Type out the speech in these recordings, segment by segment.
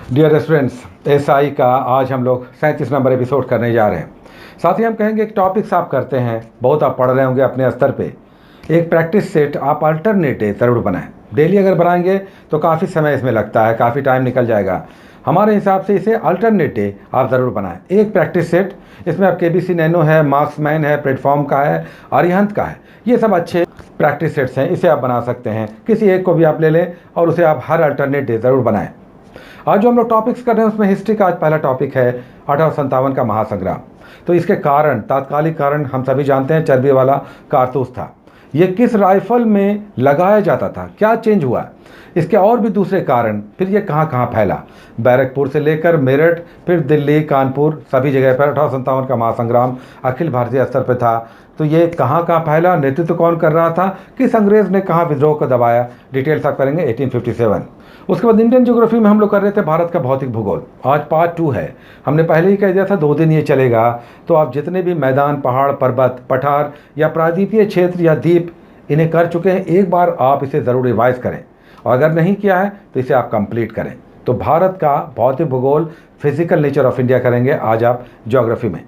Dear students, SI का आज हम लोग 37 नंबर एपिसोड करने जा रहे हैं। साथ ही हम कहेंगे एक टॉपिक्स आप करते हैं, बहुत आप पढ़ रहे होंगे अपने स्तर पे। एक प्रैक्टिस सेट आप अल्टरनेट डे ज़रूर बनाएं। डेली अगर बनाएंगे तो काफ़ी समय इसमें लगता है, काफ़ी टाइम निकल जाएगा। हमारे हिसाब से इसे अल्टरनेट डे आप ज़रूर बनाएं। एक प्रैक्टिस सेट, इसमें आप केबीसी नैनो है, मार्क्समैन है, प्लेटफॉर्म का है, अरिहंत का है। ये सब अच्छे प्रैक्टिस सेट्स हैं, इसे आप बना सकते हैं। किसी एक को भी आप ले लें और उसे आप हर अल्टरनेट डे ज़रूर बनाएं। आज जो हम लोग टॉपिक्स कर रहे हैं उसमें हिस्ट्री का आज पहला टॉपिक है 1857 का महासंग्राम। तो इसके कारण, तात्कालिक कारण हम सभी जानते हैं, चर्बी वाला कारतूस था। ये किस राइफल में लगाया जाता था, क्या चेंज हुआ, इसके और भी दूसरे कारण, फिर ये कहाँ कहाँ फैला। बैरकपुर से लेकर मेरठ, फिर दिल्ली, कानपुर, सभी जगह पर 1857 का महासंग्राम अखिल भारतीय स्तर पर था। तो ये कहाँ कहाँ फैला, नेतृत्व कौन कर रहा था, किस अंग्रेज ने कहाँ विद्रोह को दबाया, डिटेल्स आप करेंगे 1857। उसके बाद इंडियन ज्योग्राफी में हम लोग कर रहे थे भारत का भौतिक भूगोल। आज पार्ट 2 है। हमने पहले ही कह दिया था 2 दिन ये चलेगा। तो आप जितने भी मैदान, पहाड़, पर्वत, पठार या प्रायद्वीपीय क्षेत्र या द्वीप इन्हें कर चुके हैं, एक बार आप इसे ज़रूर रिवाइज करें, और अगर नहीं किया है तो इसे आप कंप्लीट करें। तो भारत का भौतिक भूगोल, फिजिकल नेचर ऑफ इंडिया करेंगे आज आप ज्योग्राफी में।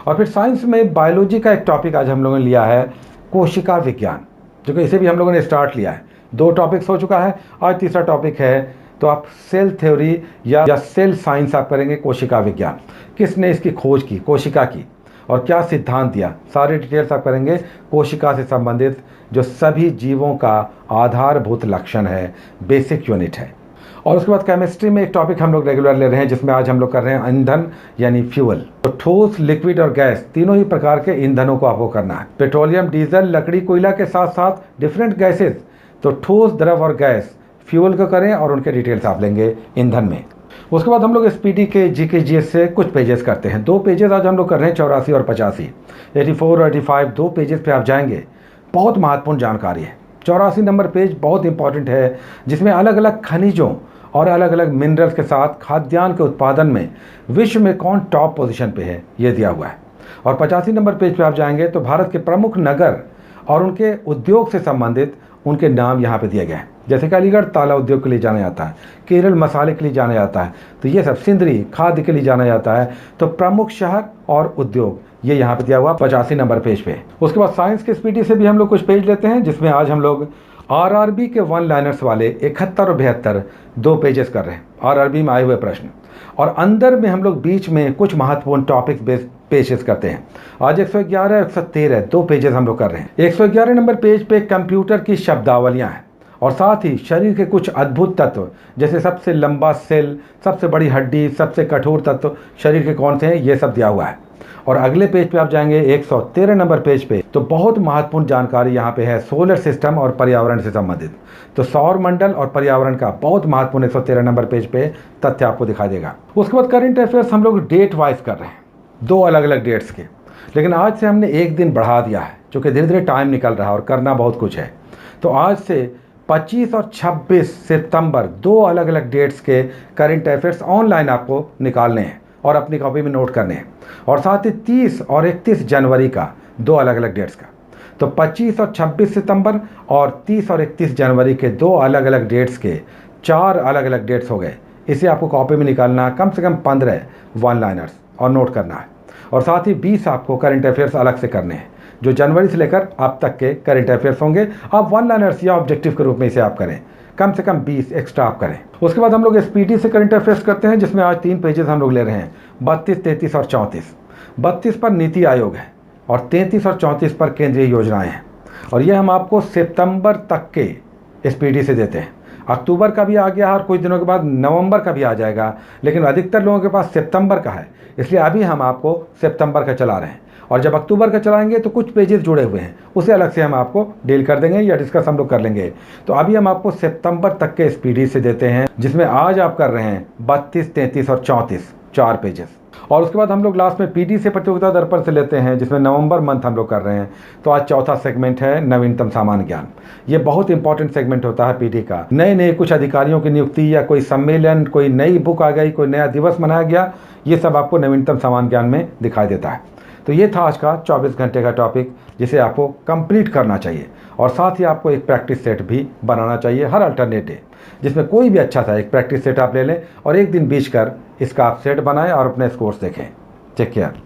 और फिर साइंस में बायोलॉजी का एक टॉपिक आज हम लोगों ने लिया है, कोशिका विज्ञान, जो कि इसे भी हम लोगों ने स्टार्ट लिया है। 2 टॉपिक्स हो चुका है, आज तीसरा टॉपिक है। तो आप सेल थ्योरी या सेल साइंस आप करेंगे, कोशिका विज्ञान। किसने इसकी खोज की, कोशिका की, और क्या सिद्धांत दिया, सारे डिटेल्स आप करेंगे। कोशिका से संबंधित जो सभी जीवों का आधारभूत लक्षण है, बेसिक यूनिट है। और उसके बाद केमिस्ट्री में एक टॉपिक हम लोग रेगुलर ले रहे हैं, जिसमें आज हम लोग कर रहे हैं ईंधन यानी फ्यूल। तो ठोस, लिक्विड और गैस, तीनों ही प्रकार के ईंधनों को आपको करना है। पेट्रोलियम, डीजल, लकड़ी, कोयला के साथ साथ डिफरेंट गैसेज। तो ठोस, द्रव और गैस, फ्यूल को करें और उनके डिटेल्स आप लेंगे ईंधन में। उसके बाद हम लोग एसपीटी के जीके जीएस से कुछ पेजेस करते हैं। 2 पेजेस आज हम लोग कर रहे हैं, 84 और 85, 84 और 85, 2 पेजेस पे आप जाएंगे। बहुत महत्वपूर्ण जानकारी है। 84 नंबर पेज बहुत इंपॉर्टेंट है, जिसमें अलग अलग खनिजों और अलग अलग मिनरल्स के साथ खाद्यान्न के उत्पादन में विश्व में कौन टॉप पोजीशन पे है, ये दिया हुआ है। और 85 नंबर पेज पे आप जाएंगे तो भारत के प्रमुख नगर और उनके उद्योग से संबंधित उनके नाम यहाँ पे दिए गए हैं। जैसे कि अलीगढ़ ताला उद्योग के लिए जाना जाता है, केरल मसाले के लिए जाना जाता है, तो ये सब, सिंदरी खाद्य के लिए जाना जाता है। तो प्रमुख शहर और उद्योग ये यहाँ पे दिया हुआ 85 नंबर पेज पे। उसके बाद साइंस के स्पीडी से भी हम लोग कुछ पेज लेते हैं, जिसमें आज हम लोग आरआरबी के 1 लाइनर्स वाले 71 और 72 2 पेजेस कर रहे हैं, आरआरबी में आए हुए प्रश्न। और अंदर में हम लोग बीच में कुछ महत्वपूर्ण टॉपिक्स बेस्ड पेजेस करते हैं। आज 111, 113 2 पेजेस हम लोग कर रहे हैं। 111 नंबर पेज पे कंप्यूटर की शब्दावलियां हैं, और साथ ही शरीर के कुछ अद्भुत तत्व, जैसे सबसे लंबा सेल, सबसे बड़ी हड्डी, सबसे कठोर तत्व शरीर के कौन से हैं, ये सब दिया हुआ है। और अगले पेज पे आप जाएंगे 113 नंबर पेज पे, तो बहुत महत्वपूर्ण जानकारी यहाँ पे है सोलर सिस्टम और पर्यावरण से संबंधित। तो सौर मंडल और पर्यावरण का बहुत महत्वपूर्ण 113 नंबर पेज पे तथ्य आपको दिखाई देगा। उसके बाद करंट अफेयर्स हम लोग डेट वाइज कर रहे हैं, 2 अलग अलग डेट्स के, लेकिन आज से हमने 1 दिन बढ़ा दिया है, क्योंकि धीरे धीरे टाइम निकल रहा है और करना बहुत कुछ है। तो आज से 25 और 26 सितंबर 2 अलग अलग डेट्स के करंट अफेयर्स ऑनलाइन आपको निकालने हैं और अपनी कॉपी में नोट करने हैं। और साथ ही 30 और 31 जनवरी का 2 अलग अलग डेट्स का। तो 25 और 26 सितंबर और 30 और 31 जनवरी के 2 अलग अलग डेट्स के 4 अलग अलग डेट्स हो गए। इसे आपको कॉपी में निकालना, कम से कम 15 1 लाइनर्स और नोट करना है। और साथ ही 20 आपको करंट अफेयर्स अलग से करने हैं, जो जनवरी से लेकर अब तक के करंट अफेयर्स होंगे। आप 1 लाइनर्स या ऑब्जेक्टिव के रूप में इसे आप करें, कम से कम 20 एक्स्ट्रा आप करें। उसके बाद हम लोग एसपीटी से करंट अफेयर्स करते हैं, जिसमें आज 3 पेजेस हम लोग ले रहे हैं, 32, 33 और 34। 32 पर नीति आयोग है और 33 और 34 पर केंद्रीय योजनाएं हैं। और ये हम आपको सितंबर तक के एसपीटी से देते हैं। अक्टूबर का भी आ गया और कुछ दिनों के बाद नवंबर का भी आ जाएगा, लेकिन अधिकतर लोगों के पास सितंबर का है, इसलिए अभी हम आपको सितंबर का चला रहे हैं। और जब अक्टूबर का चलाएंगे तो कुछ पेजेस जुड़े हुए हैं, उसे अलग से हम आपको डील कर देंगे या डिस्कस हम लोग कर लेंगे। तो अभी हम आपको सितंबर तक के स्पीडी से देते हैं, जिसमें आज आप कर रहे हैं 32, 33 और 34 4 पेजेस। और उसके बाद हम लोग लास्ट में पीडी से प्रतियोगिता दर्पण से लेते हैं, जिसमें नवंबर मंथ हम लोग कर रहे हैं। तो आज चौथा सेगमेंट है नवीनतम सामान्य ज्ञान। ये बहुत इंपॉर्टेंट सेगमेंट होता है पीडी का। नए नए कुछ अधिकारियों की नियुक्ति या कोई सम्मेलन, कोई नई बुक आ गई, कोई नया दिवस मनाया गया, ये सब आपको नवीनतम सामान्य ज्ञान में दिखाई देता है। तो ये था आज का 24 घंटे का टॉपिक, जिसे आपको कंप्लीट करना चाहिए। और साथ ही आपको एक प्रैक्टिस सेट भी बनाना चाहिए हर अल्टरनेट डे, जिसमें कोई भी अच्छा सा एक प्रैक्टिस सेट आप ले लें और एक दिन बीच कर इसका आप सेट बनाएं और अपने स्कोर्स देखें। Take care.